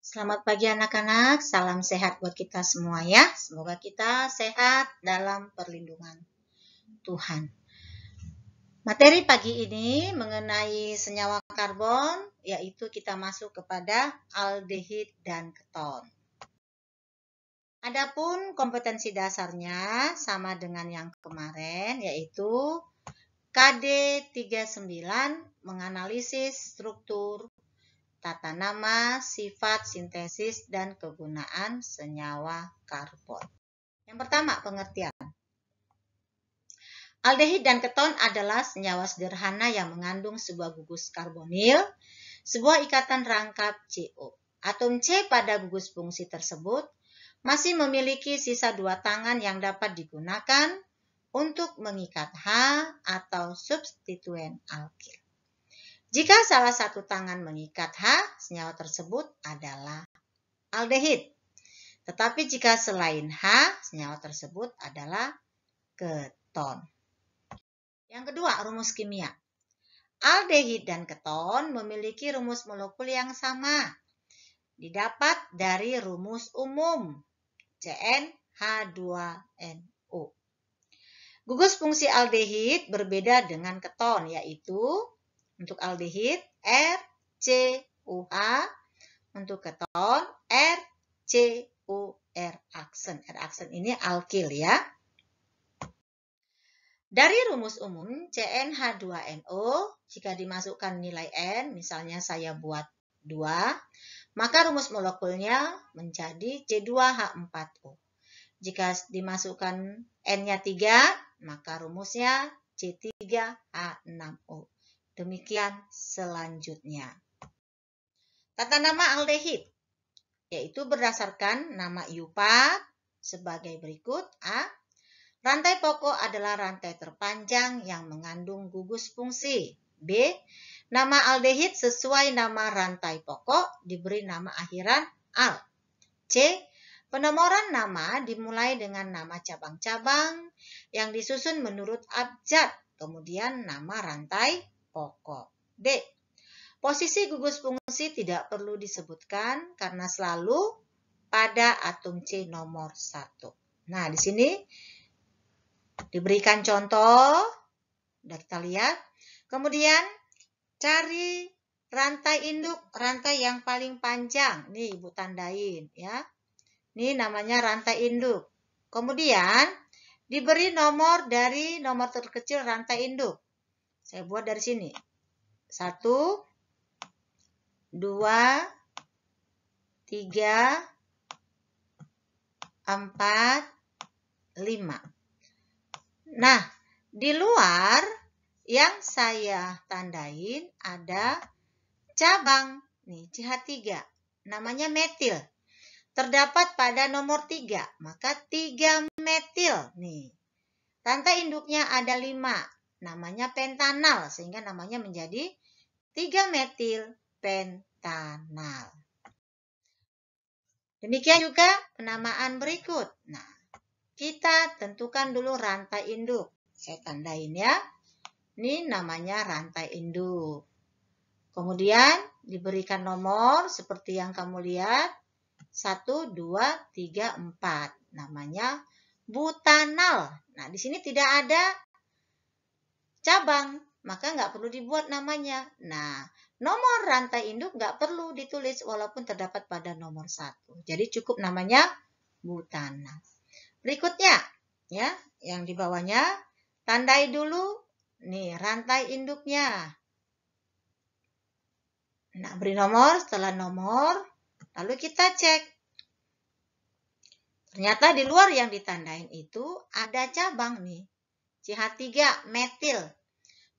Selamat pagi anak-anak, salam sehat buat kita semua ya. Semoga kita sehat dalam perlindungan Tuhan. Materi pagi ini mengenai senyawa karbon, yaitu kita masuk kepada aldehid dan keton. Adapun kompetensi dasarnya sama dengan yang kemarin, yaitu KD 39 menganalisis struktur, tata nama, sifat, sintesis, dan kegunaan senyawa karbon. Yang pertama, pengertian. Aldehid dan keton adalah senyawa sederhana yang mengandung sebuah gugus karbonil, sebuah ikatan rangkap CO. Atom C pada gugus fungsi tersebut masih memiliki sisa 2 tangan yang dapat digunakan untuk mengikat H atau substituen alkil. Jika salah satu tangan mengikat H, senyawa tersebut adalah aldehid. Tetapi jika selain H, senyawa tersebut adalah keton. Yang kedua, rumus kimia. Aldehid dan keton memiliki rumus molekul yang sama. Didapat dari rumus umum CnH2nO. Gugus fungsi aldehid berbeda dengan keton, yaitu untuk aldehid RCOH, untuk keton RCOR aksen. R aksen ini alkil ya. Dari rumus umum CnH2nO, jika dimasukkan nilai N, misalnya saya buat 2, maka rumus molekulnya menjadi C2H4O. Jika dimasukkan N-nya 3, maka rumusnya C3H6O. Demikian selanjutnya. Tata nama aldehid, yaitu berdasarkan nama IUPAC sebagai berikut. A. Rantai pokok adalah rantai terpanjang yang mengandung gugus fungsi. B. Nama aldehid sesuai nama rantai pokok diberi nama akhiran al. C. Penomoran nama dimulai dengan nama cabang-cabang yang disusun menurut abjad, kemudian nama rantai pokok. D. Posisi gugus fungsi tidak perlu disebutkan karena selalu pada atom C nomor 1. Nah, di sini diberikan contoh, sudah kita lihat. Kemudian cari rantai induk, rantai yang paling panjang. Nih Ibu tandain ya. Ini namanya rantai induk. Kemudian diberi nomor dari nomor terkecil rantai induk. Saya buat dari sini. 1, 2, 3, 4, 5. Nah, di luar yang saya tandain ada cabang. Nih, CH3. Namanya metil. Terdapat pada nomor 3. Maka 3 metil. Nih. Rantai induknya ada 5. Namanya pentanal. Sehingga namanya menjadi 3 metil pentanal. Demikian juga penamaan berikut. Nah, kita tentukan dulu rantai induk. Saya tandain ya. Ini namanya rantai induk. Kemudian diberikan nomor seperti yang kamu lihat. 1, 2, 3, 4. Namanya butanal. Nah, di sini tidak ada cabang. Maka nggak perlu dibuat namanya. Nah, nomor rantai induk nggak perlu ditulis walaupun terdapat pada nomor 1. Jadi cukup namanya butanal. Berikutnya, ya, yang di bawahnya, tandai dulu nih rantai induknya. Nah, beri nomor, setelah nomor, lalu kita cek. Ternyata di luar yang ditandain itu ada cabang nih. CH3 metil.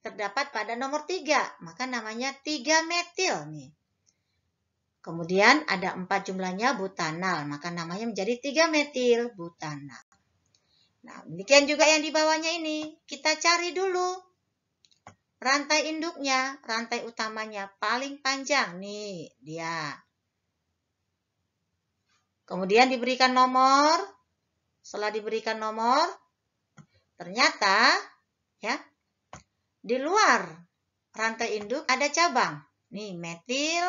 Terdapat pada nomor 3, maka namanya 3 metil nih. Kemudian ada 4 jumlahnya butanal, maka namanya menjadi 3 metil butanal. Nah, demikian juga yang di bawahnya ini. Kita cari dulu rantai induknya, rantai utamanya paling panjang. Nih, dia. Kemudian diberikan nomor. Setelah diberikan nomor, ternyata ya, di luar rantai induk ada cabang. Nih, metil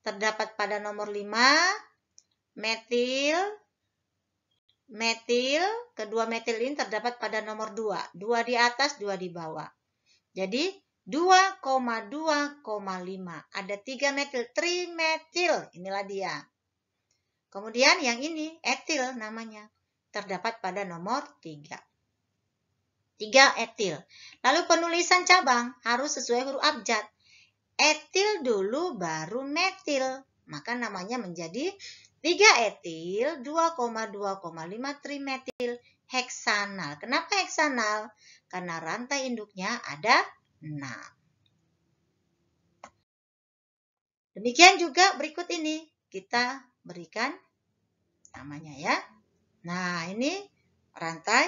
terdapat pada nomor 5, metil, kedua metil ini terdapat pada nomor 2. 2 di atas, 2 di bawah. Jadi 2,2,5. Ada 3 metil, trimetil. Inilah dia. Kemudian yang ini, etil namanya. Terdapat pada nomor 3. 3 etil. Lalu penulisan cabang harus sesuai huruf abjad. Etil dulu baru metil. Maka namanya menjadi 3 etil 2,2,5 trimetil heksanal. Kenapa heksanal? Karena rantai induknya ada 6. Demikian juga berikut ini. Kita berikan namanya ya. Nah, ini rantai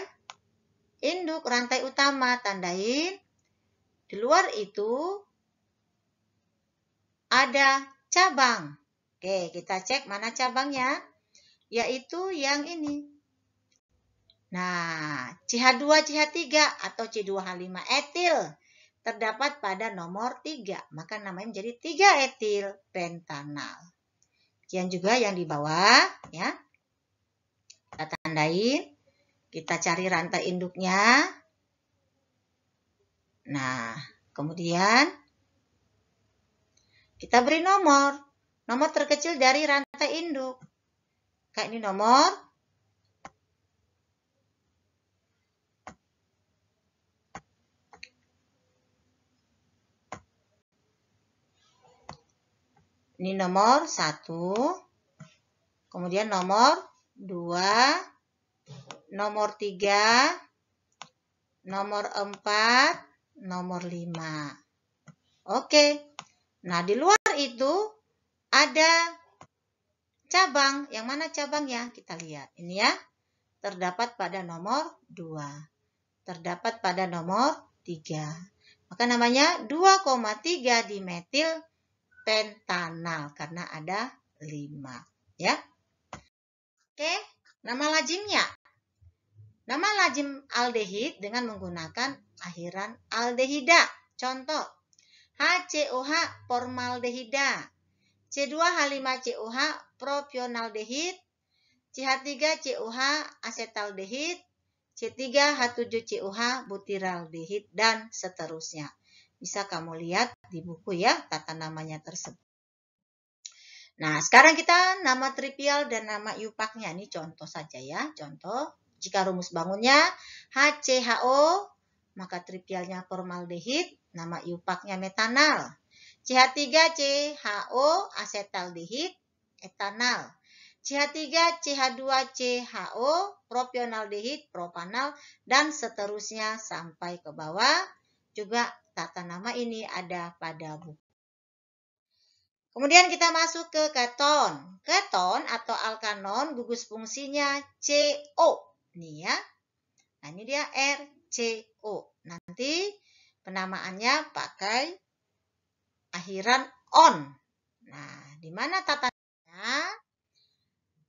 induk, rantai utama. Tandain. Di luar itu ada cabang. Oke, kita cek mana cabangnya. Yaitu yang ini. Nah, CH2, CH3 atau C2H5 etil terdapat pada nomor 3. Maka namanya menjadi 3 etil pentanal. Kemudian juga yang di bawah, ya. Kita tandain. Kita cari rantai induknya. Nah, kemudian kita beri nomor. Nomor terkecil dari rantai induk. Kayak ini nomor. Ini nomor 1. Kemudian nomor 2. Nomor 3. Nomor 4. Nomor 5. Oke. Nah, di luar itu ada cabang. Yang mana cabangnya? Kita lihat. Ini ya. Terdapat pada nomor 2. Terdapat pada nomor 3. Maka namanya 2,3 dimetil pentanal. Karena ada 5. Ya. Oke. Nama lazimnya. Nama lazim aldehid dengan menggunakan akhiran aldehida. Contoh. HCOH formaldehida. C2H5COH propionaldehid. CH3COH asetaldehid. C3H7COH butiraldehid dan seterusnya. Bisa kamu lihat di buku ya tata namanya tersebut. Nah, sekarang kita nama trivial dan nama iupaknya. Ini contoh saja ya. Contoh, jika rumus bangunnya HCHO, maka trivialnya formaldehid, nama iupaknya metanal. CH3CHO asetaldehid, etanal. CH3CH2CHO propionaldehid, propanal, dan seterusnya sampai ke bawah. Juga tata nama ini ada pada buku. Kemudian kita masuk ke keton. Keton atau alkanon gugus fungsinya CO. Nih ya. Nah, ini dia RCO. Nanti penamaannya pakai akhiran on. Nah, di mana tatanya?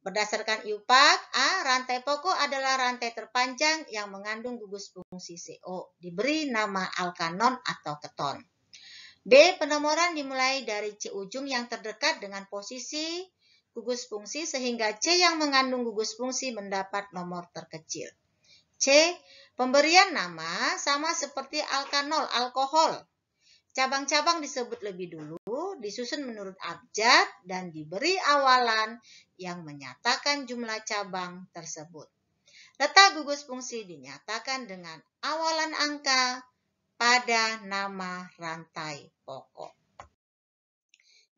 Berdasarkan IUPAC, rantai pokok adalah rantai terpanjang yang mengandung gugus fungsi CO. Diberi nama alkanon atau keton. B. Penomoran dimulai dari C ujung yang terdekat dengan posisi gugus fungsi sehingga C yang mengandung gugus fungsi mendapat nomor terkecil. C. Pemberian nama sama seperti alkanol, alkohol. Cabang-cabang disebut lebih dulu, disusun menurut abjad, dan diberi awalan yang menyatakan jumlah cabang tersebut. Letak gugus fungsi dinyatakan dengan awalan angka pada nama rantai pokok.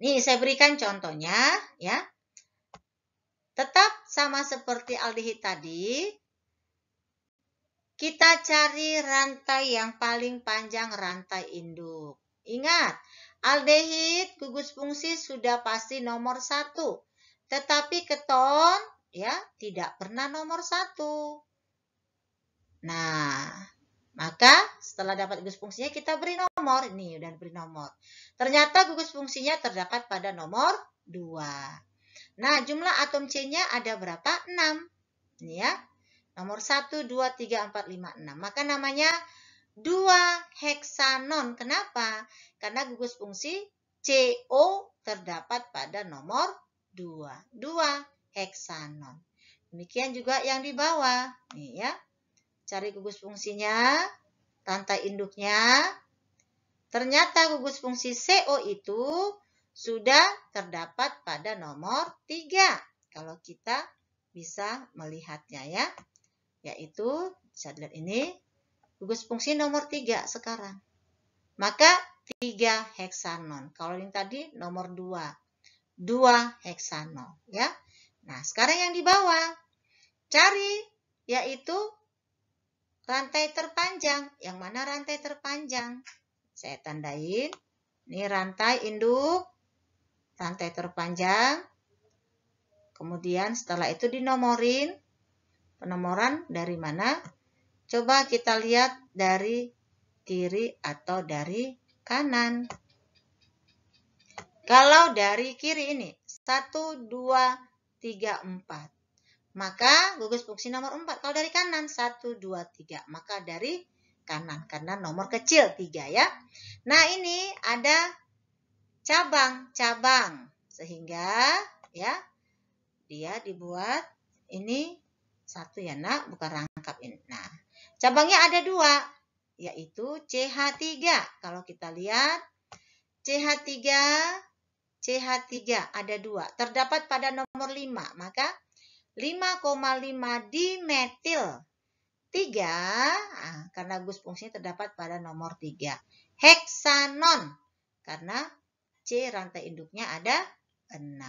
Nih, saya berikan contohnya ya. Tetap sama seperti aldehid tadi. Kita cari rantai yang paling panjang, rantai induk. Ingat, aldehid gugus fungsi sudah pasti nomor 1. Tetapi keton ya tidak pernah nomor 1. Nah, maka setelah dapat gugus fungsinya kita beri nomor. Ini udah beri nomor. Ternyata gugus fungsinya terdapat pada nomor 2. Nah, jumlah atom C-nya ada berapa? 6. Ini ya. Nomor 1, 2, 3, 4, 5, 6. Maka namanya 2 heksanon. Kenapa? Karena gugus fungsi CO terdapat pada nomor 2. 2 heksanon. Demikian juga yang di bawah. Nih ya. Cari gugus fungsinya, rantai induknya. Ternyata gugus fungsi CO itu sudah terdapat pada nomor 3. Kalau kita bisa melihatnya ya. Yaitu, bisa dilihat ini, gugus fungsi nomor 3 sekarang. Maka 3 heksanon. Kalau yang tadi nomor 2. 2 heksanon. Ya. Nah, sekarang yang di bawah. Cari, yaitu rantai terpanjang. Yang mana rantai terpanjang? Saya tandain. Ini rantai induk. Rantai terpanjang. Kemudian setelah itu dinomorin. Penomoran dari mana? Coba kita lihat dari kiri atau dari kanan. Kalau dari kiri ini 1, 2, 3, 4. Maka gugus fungsi nomor 4. Kalau dari kanan 1, 2, 3. Maka dari kanan karena nomor kecil 3 ya. Nah, ini ada cabang-cabang sehingga ya dia dibuat ini satu ya nak, bukan rangkap ini. Nah, cabangnya ada 2 yaitu CH3. Kalau kita lihat CH3 ada 2 terdapat pada nomor 5. Maka 5,5 dimetil 3 karena gugus fungsinya terdapat pada nomor 3. Heksanon karena C rantai induknya ada 6.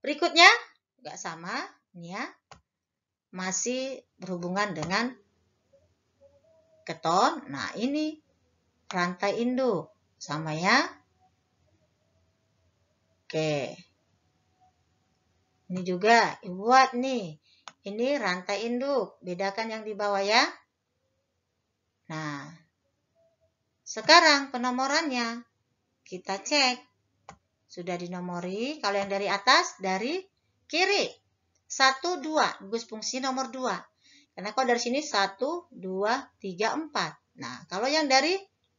Berikutnya juga sama ini ya. Masih berhubungan dengan keton. Nah, ini rantai induk sama ya. Oke. Ini juga buat nih. Ini rantai induk. Bedakan yang di bawah ya. Nah, sekarang penomorannya kita cek. Sudah dinomori. Kalau yang dari atas, dari kiri. 1, 2. Gugus fungsi nomor 2. Karena kalau dari sini 1, 2, 3, 4. Nah, kalau yang dari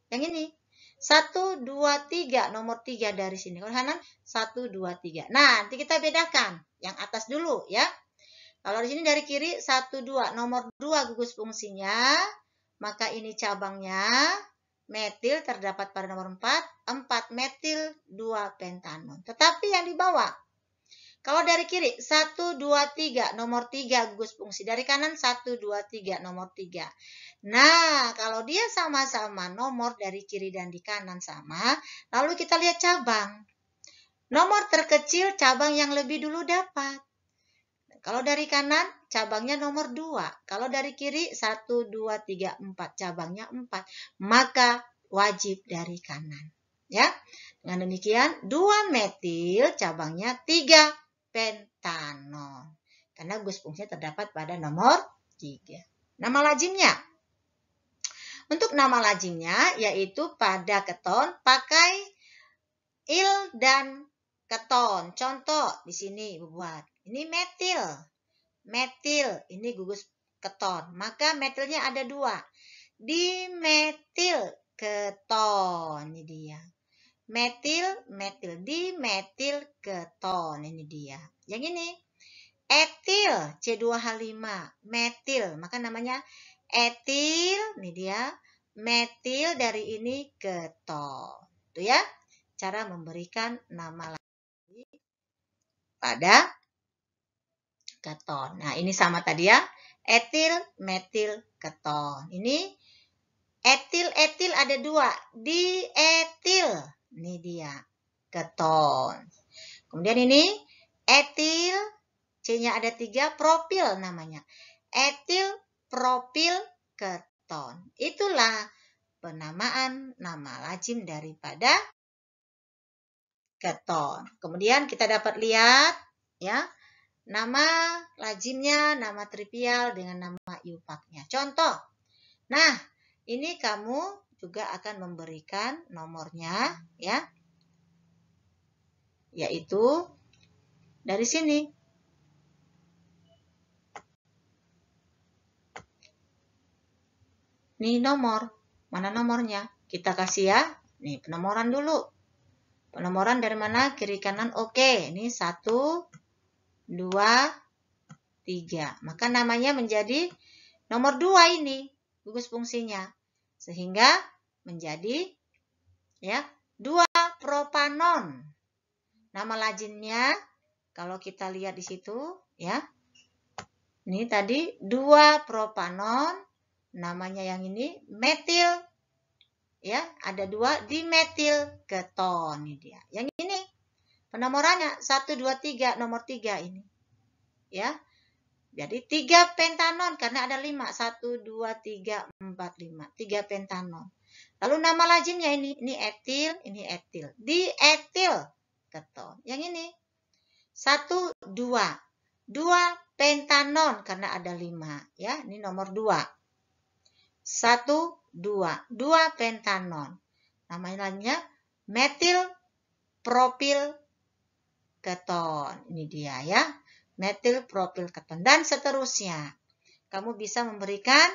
yang ini. 1, 2, 3. Nomor 3 dari sini. Kalau kanan 1, 2, 3. Nah, nanti kita bedakan. Yang atas dulu ya. Kalau di sini dari kiri 1, 2. Nomor 2 gugus fungsinya. Maka ini cabangnya. Metil terdapat pada nomor 4. 4 metil 2 pentanon. Tetapi yang di bawah. Kalau dari kiri 1, 2, 3. Nomor 3 gugus fungsi. Dari kanan 1, 2, 3. Nomor 3. Nah, kalau dia sama-sama nomor dari kiri dan di kanan sama. Lalu kita lihat cabang. Nomor terkecil cabang yang lebih dulu dapat. Kalau dari kanan cabangnya nomor 2. Kalau dari kiri 1, 2, 3, 4. Cabangnya 4. Maka wajib dari kanan. Ya. Dengan demikian 2 metil cabangnya 3 pentanon. Karena gugus fungsinya terdapat pada nomor 3. Nama lazimnya. Untuk nama lazimnya yaitu pada keton pakai il dan keton. Contoh di sini buat. Ini metil. Metil ini gugus keton. Maka metilnya ada 2. Dimetil keton. Ini dia. Metil, dimetil keton. Ini dia. Yang ini. Etil, C2H5. Metil. Maka namanya etil. Ini dia. Metil dari ini keton. Itu ya. Cara memberikan nama lagi pada keton. Nah, ini sama tadi ya. Etil, metil, keton. Ini etil ada 2. Dietil. Ini dia. Keton. Kemudian ini etil. C-nya ada 3. Propil namanya. Etil, propil, keton. Itulah penamaan nama lazim daripada keton. Kemudian kita dapat lihat ya. Nama lazimnya, nama trivial dengan nama iupaknya. Contoh. Nah, ini kamu juga akan memberikan nomornya ya. Yaitu dari sini. Ini nomor. Mana nomornya? Kita kasih ya. Nih, penomoran dulu. Penomoran dari mana? Kiri kanan. Oke, ini 1, 2, 3. Maka namanya menjadi nomor 2 ini gugus fungsinya. Sehingga menjadi ya 2-propanon. Nama lazimnya kalau kita lihat di situ ya. Ini tadi 2-propanon, namanya yang ini metil. Ya, ada 2 dimetil keton ini dia. Yang ini penomorannya 1 2 3, nomor 3 ini. Ya. Jadi 3 pentanon karena ada 5. 1 2 3 4 5. 3 pentanon. Lalu nama lazimnya ini etil, ini etil. Dietil keton. Yang ini 1 2. 2 pentanon karena ada 5 ya. Ini nomor 2. 1 2. 2 pentanon. Namanya metil propil keton. Ini dia ya. Metil propil keton dan seterusnya. Kamu bisa memberikan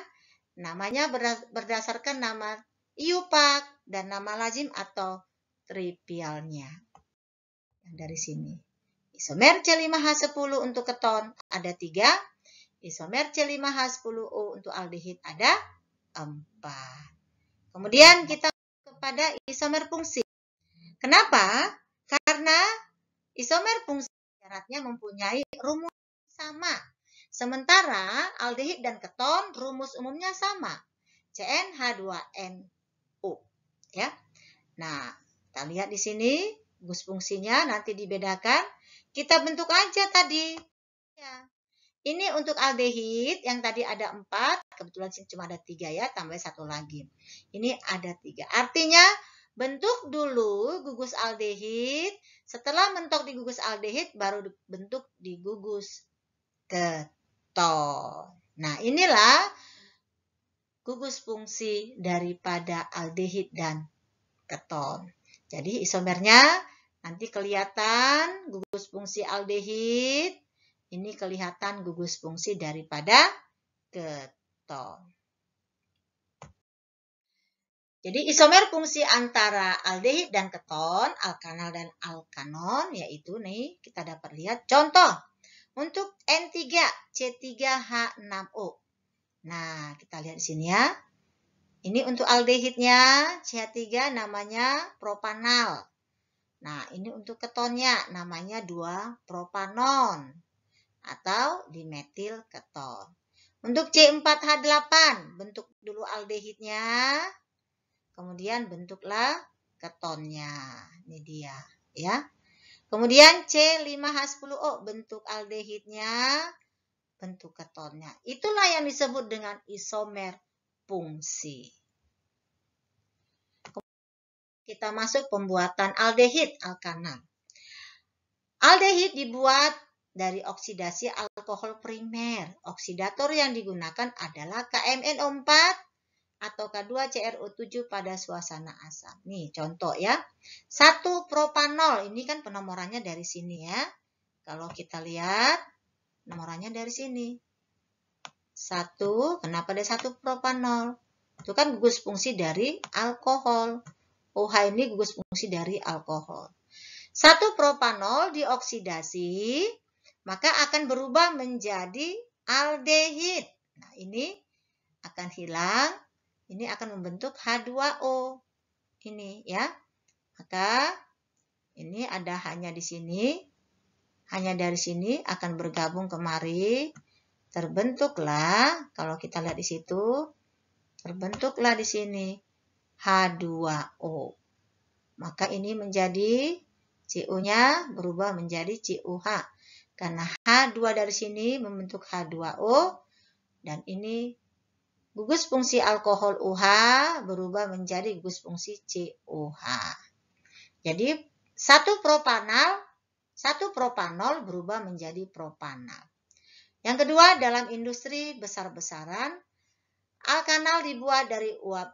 namanya berdasarkan nama iupac dan nama lazim atau trivialnya. Dari sini. Isomer C5H10 untuk keton ada 3. Isomer C5H10O untuk aldehid ada 4. Kemudian kita kepada isomer fungsi. Kenapa? Karena isomer fungsi syaratnya mempunyai rumus sama. Sementara aldehid dan keton rumus umumnya sama. CnH2nO. Ya. Nah, kita lihat di sini gugus fungsinya nanti dibedakan. Kita bentuk aja tadi. Ya. Ini untuk aldehid yang tadi ada 4, kebetulan sini cuma ada 3 ya, tambah 1 lagi. Ini ada 3. Artinya bentuk dulu gugus aldehid, setelah mentok di gugus aldehid baru bentuk di gugus keton. Nah, inilah gugus fungsi daripada aldehid dan keton. Jadi isomernya nanti kelihatan gugus fungsi aldehid, ini kelihatan gugus fungsi daripada keton. Jadi isomer fungsi antara aldehid dan keton, alkanal dan alkanon, yaitu nih kita dapat lihat contoh untuk N3C3H6O. Nah, kita lihat di sini ya. Ini untuk aldehidnya CH3 namanya propanal. Nah, ini untuk ketonnya namanya 2-propanon atau dimetil keton. Untuk C4H8 bentuk dulu aldehidnya, kemudian bentuklah ketonnya. Ini dia, ya. Kemudian C5H10O bentuk aldehidnya, bentuk ketonnya. Itulah yang disebut dengan isomer fungsi. Kita masuk pembuatan aldehid alkanal. Aldehid dibuat dari oksidasi alkohol primer. Oksidator yang digunakan adalah KMNO4 atau K2CrO7 pada suasana asam. Nih contoh ya. 1-propanol, ini kan penomorannya dari sini ya. Kalau kita lihat nomorannya dari sini. 1, kenapa ada 1-propanol? Itu kan gugus fungsi dari alkohol. OH ini gugus fungsi dari alkohol. 1-propanol dioksidasi, maka akan berubah menjadi aldehid. Nah, ini akan hilang, ini akan membentuk H2O. Ini ya. Maka ini ada hanya di sini. Hanya dari sini akan bergabung kemari. Terbentuklah, kalau kita lihat di situ, terbentuklah di sini H2O. Maka ini menjadi CO-nya berubah menjadi COH. Karena H2 dari sini membentuk H2O. Dan ini gugus fungsi alkohol OH berubah menjadi gugus fungsi COH. Jadi 1-propanol berubah menjadi propanal. Yang kedua, dalam industri besar-besaran, alkanal dibuat dari uap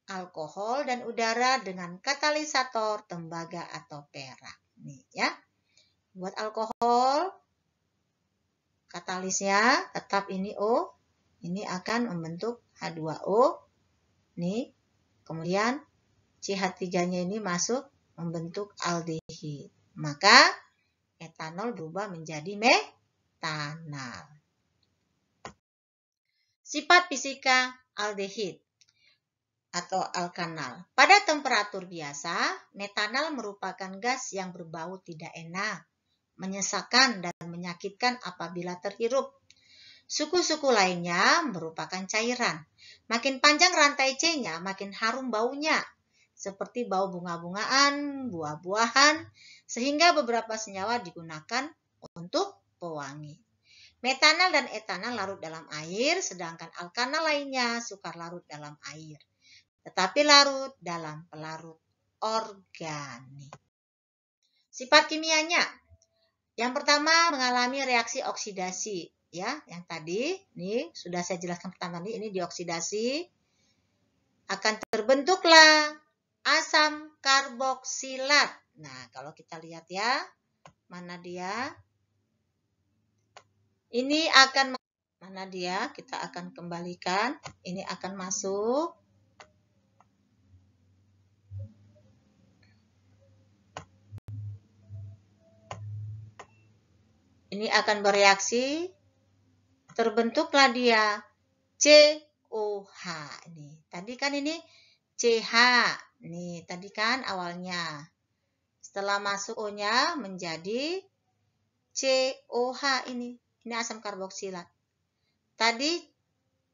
alkohol dan udara dengan katalisator tembaga atau perak. Nih ya. Buat alkohol, katalisnya tetap ini O. Ini akan membentuk H2O. Nih. Kemudian CH3-nya ini masuk membentuk aldehid. Maka etanol berubah menjadi metanal. Sifat fisika aldehid atau alkanal. Pada temperatur biasa, metanal merupakan gas yang berbau tidak enak, menyesakan dan menyakitkan apabila terhirup. Suku-suku lainnya merupakan cairan. Makin panjang rantai C-nya, makin harum baunya, seperti bau bunga-bungaan, buah-buahan, sehingga beberapa senyawa digunakan untuk pewangi. Metanal dan etanal larut dalam air, sedangkan alkanal lainnya sukar larut dalam air, tetapi larut dalam pelarut organik. Sifat kimianya. Yang pertama mengalami reaksi oksidasi, ya, yang tadi nih sudah saya jelaskan pertama nih, ini dioksidasi akan terbentuklah asam karboksilat. Nah, kalau kita lihat ya, mana dia? Ini akan mana dia? Kita akan kembalikan. Ini akan masuk. Ini akan bereaksi, terbentuklah dia COH. Ini tadi kan ini CH. Nih, tadi kan awalnya. Setelah masuk O-nya menjadi COH ini. Ini asam karboksilat. Tadi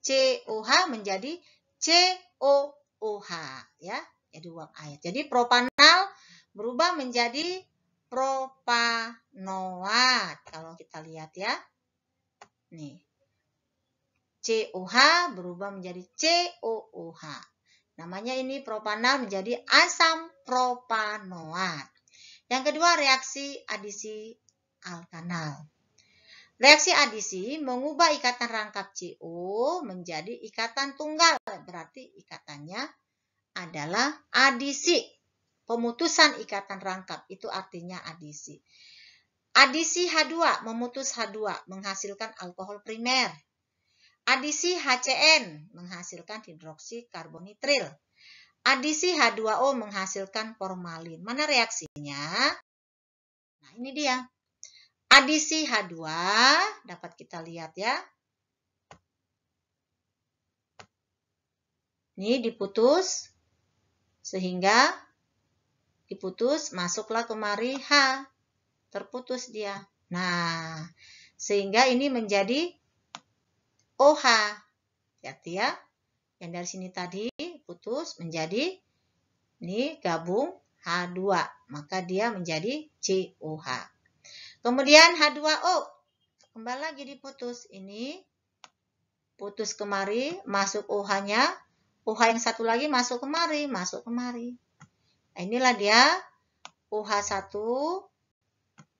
COH menjadi COOH, ya, jadi uap air. Jadi propanal berubah menjadi propanoat. Kalau kita lihat ya. Nih. COH berubah menjadi COOH. Namanya ini propanal menjadi asam propanoat. Yang kedua, reaksi adisi alkanal. Reaksi adisi mengubah ikatan rangkap CO menjadi ikatan tunggal. Berarti ikatannya adalah adisi. Pemutusan ikatan rangkap itu artinya adisi. Adisi H2 memutus H2 menghasilkan alkohol primer. Adisi HCN menghasilkan hidroksikarbonitril. Adisi H2O menghasilkan formalin. Mana reaksinya? Nah, ini dia. Adisi H2 dapat kita lihat ya. Ini diputus sehingga diputus, masuklah kemari H. Terputus dia. Nah, sehingga ini menjadi OH. Lihat ya. Yang dari sini tadi putus menjadi ini gabung H2. Maka dia menjadi COH. Kemudian H2O. Kembali lagi diputus. Ini putus kemari, masuk OH-nya. OH yang satu lagi masuk kemari, masuk kemari. Nah, inilah dia OH1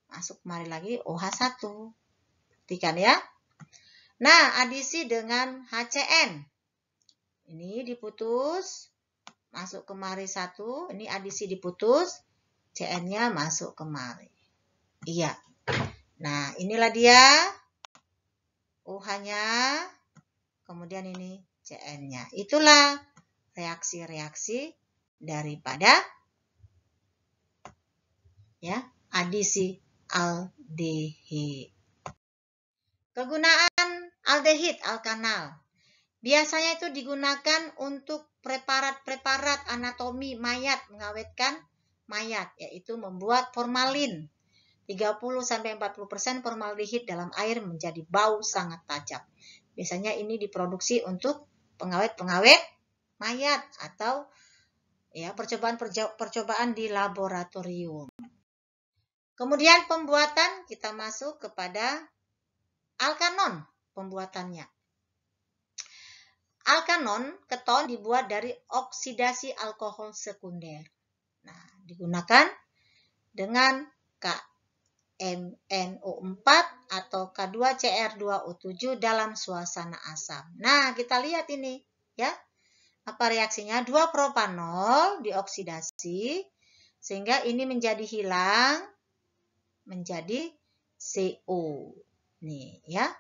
masuk kemari lagi OH1. Perhatikan ya. Nah, adisi dengan HCN. Ini diputus, masuk kemari satu. Ini adisi diputus, CN-nya masuk kemari. Iya. Nah, inilah dia OH-nya. Kemudian ini CN-nya. Itulah reaksi-reaksi daripada ya, adisi aldehid. Kegunaan aldehid alkanal. Biasanya itu digunakan untuk preparat-preparat anatomi mayat, mengawetkan mayat, yaitu membuat formalin. 30-40% formaldehid dalam air menjadi bau sangat tajam. Biasanya ini diproduksi untuk pengawet-pengawet mayat atau ya percobaan di laboratorium. Kemudian pembuatan, kita masuk kepada alkanon pembuatannya. Alkanon, keton dibuat dari oksidasi alkohol sekunder. Nah, digunakan dengan MnO4 atau K2Cr2O7 dalam suasana asam. Nah, kita lihat ini ya. Apa reaksinya? 2 propanol dioksidasi sehingga ini menjadi hilang menjadi CO. Nih ya.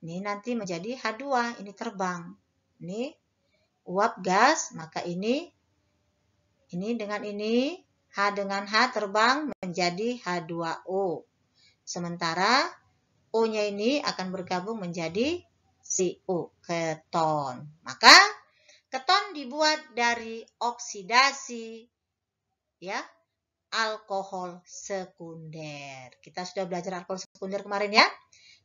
Ini nanti menjadi H2, ini terbang. Ini uap gas, maka ini Ini dengan ini, H dengan H terbang menjadi H2O. Sementara O-nya ini akan bergabung menjadi CO, keton. Maka keton dibuat dari oksidasi ya, alkohol sekunder. Kita sudah belajar alkohol sekunder kemarin ya,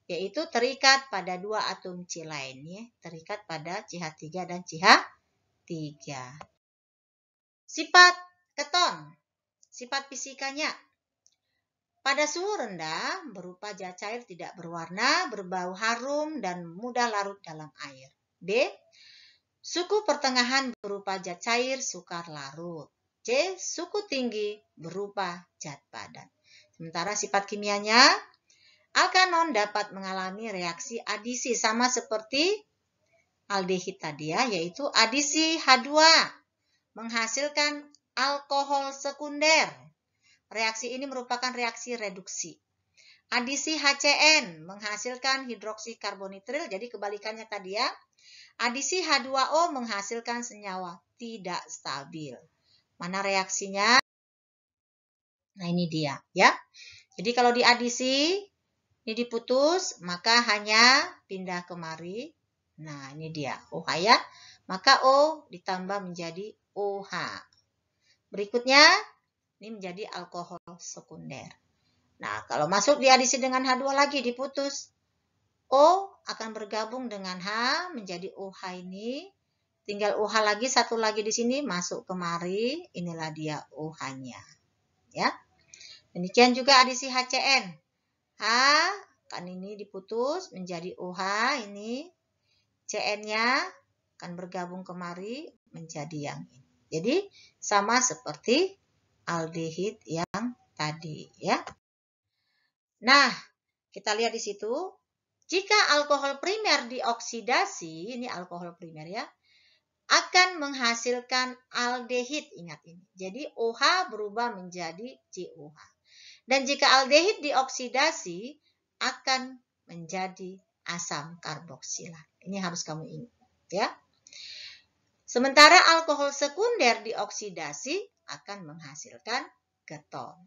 yaitu terikat pada dua atom C lain ya, terikat pada CH3 dan CH3. Sifat keton, sifat fisikanya. Pada suhu rendah, berupa zat cair tidak berwarna, berbau harum, dan mudah larut dalam air. B. Suku pertengahan berupa zat cair sukar larut. C. Suku tinggi berupa zat padat. Sementara sifat kimianya, alkanon dapat mengalami reaksi adisi sama seperti aldehid tadi ya, yaitu adisi H2 menghasilkan alkohol sekunder. Reaksi ini merupakan reaksi reduksi. Adisi HCN menghasilkan hidroksikarbonitril, jadi kebalikannya tadi ya. Adisi H2O menghasilkan senyawa tidak stabil. Mana reaksinya? Nah ini dia ya. Jadi kalau diadisi, ini diputus, maka hanya pindah kemari. Nah ini dia OH ya. Maka O ditambah menjadi OH. Berikutnya, ini menjadi alkohol sekunder. Nah, kalau masuk diadisi dengan H2 lagi diputus. O akan bergabung dengan H menjadi OH ini. Tinggal OH lagi, satu lagi di sini masuk kemari. Inilah dia OH-nya. Ya. Demikian juga adisi HCN. H kan ini diputus menjadi OH ini. CN-nya akan bergabung kemari menjadi yang ini. Jadi sama seperti aldehid yang tadi ya. Nah, kita lihat di situ, jika alkohol primer dioksidasi, ini alkohol primer ya, akan menghasilkan aldehid, ingat ini. Jadi OH berubah menjadi COH. Dan jika aldehid dioksidasi, akan menjadi asam karboksilat. Ini harus kamu ingat ya. Sementara alkohol sekunder dioksidasi akan menghasilkan keton.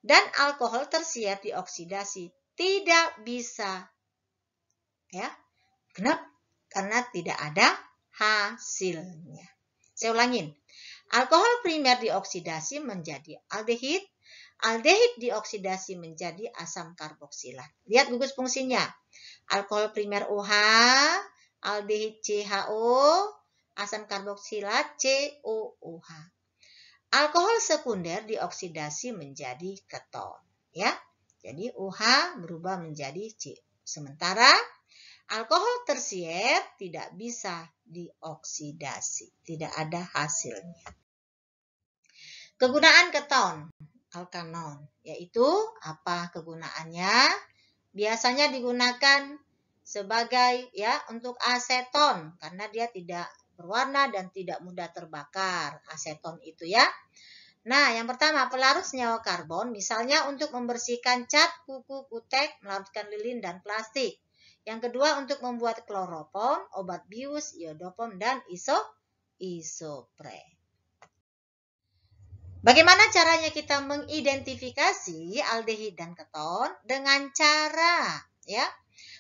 Dan alkohol tersier dioksidasi tidak bisa. Ya. Kenapa? Karena tidak ada hasilnya. Saya ulangin. Alkohol primer dioksidasi menjadi aldehid. Aldehid dioksidasi menjadi asam karboksilat. Lihat gugus fungsinya. Alkohol primer OH, aldehid CHO, asam karboksilat COOH. Alkohol sekunder dioksidasi menjadi keton, ya. Jadi OH berubah menjadi C. Sementara alkohol tersier tidak bisa dioksidasi, tidak ada hasilnya. Kegunaan keton, alkanon, yaitu apa kegunaannya? Biasanya digunakan sebagai ya untuk aseton karena dia tidak berwarna dan tidak mudah terbakar, aseton itu ya. Nah, yang pertama pelarut senyawa karbon, misalnya untuk membersihkan cat, kuku, kutek, melarutkan lilin dan plastik. Yang kedua untuk membuat kloropom, obat bius, iodopom dan isopre. Bagaimana caranya kita mengidentifikasi aldehid dan keton? Dengan cara ya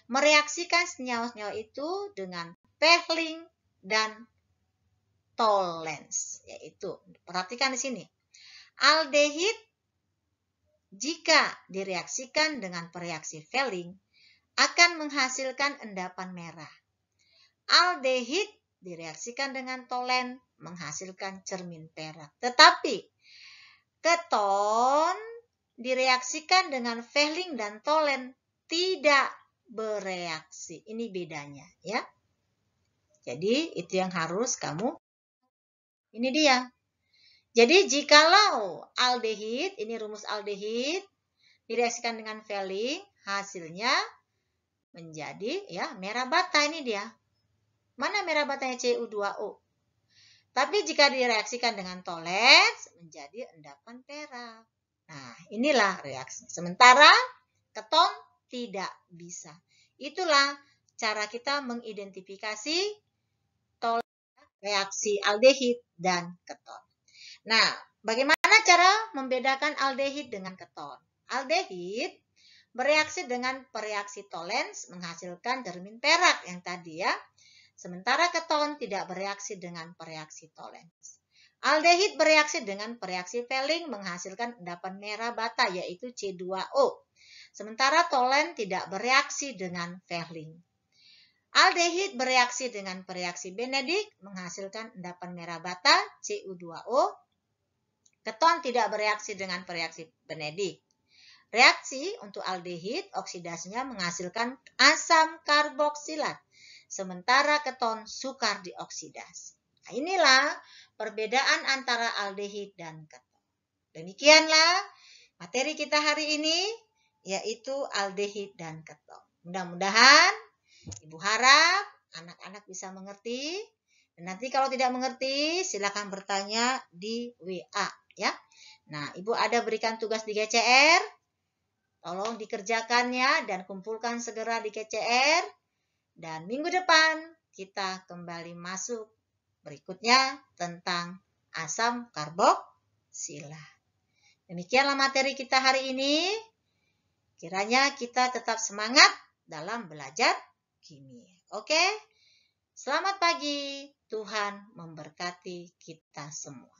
mereaksikan senyawa-senyawa itu dengan Fehling dan Tollens, yaitu perhatikan di sini. Aldehid jika direaksikan dengan pereaksi Fehling akan menghasilkan endapan merah. Aldehid direaksikan dengan Tollens menghasilkan cermin perak. Tetapi keton direaksikan dengan Fehling dan Tollens tidak bereaksi. Ini bedanya ya. Jadi itu yang harus kamu. Ini dia. Jadi jikalau aldehid, ini rumus aldehid direaksikan dengan Fehling, hasilnya menjadi ya merah bata, ini dia. Mana merah batanya Cu2O? Tapi jika direaksikan dengan Tollens menjadi endapan perak. Nah, inilah reaksi. Sementara keton tidak bisa. Itulah cara kita mengidentifikasi reaksi aldehid dan keton. Nah, bagaimana cara membedakan aldehid dengan keton? Aldehid bereaksi dengan pereaksi Tollens menghasilkan dermin perak yang tadi ya. Sementara keton tidak bereaksi dengan pereaksi Tollens. Aldehid bereaksi dengan pereaksi Fehling menghasilkan endapan merah bata yaitu C2O. Sementara Tollens tidak bereaksi dengan Fehling. Aldehid bereaksi dengan pereaksi Benedict menghasilkan endapan merah bata Cu2O. Keton tidak bereaksi dengan pereaksi Benedict. Reaksi untuk aldehid oksidasinya menghasilkan asam karboksilat, sementara keton sukar dioksidasi. Nah, inilah perbedaan antara aldehid dan keton. Demikianlah materi kita hari ini, yaitu aldehid dan keton. Mudah-mudahan Ibu harap anak-anak bisa mengerti. Dan nanti kalau tidak mengerti, silakan bertanya di WA ya. Nah, Ibu ada berikan tugas di GCR. Tolong dikerjakannya dan kumpulkan segera di GCR. Dan minggu depan kita kembali masuk berikutnya tentang asam karboksilat. Demikianlah materi kita hari ini. Kiranya kita tetap semangat dalam belajar kimia. Oke? Selamat pagi. Tuhan memberkati kita semua.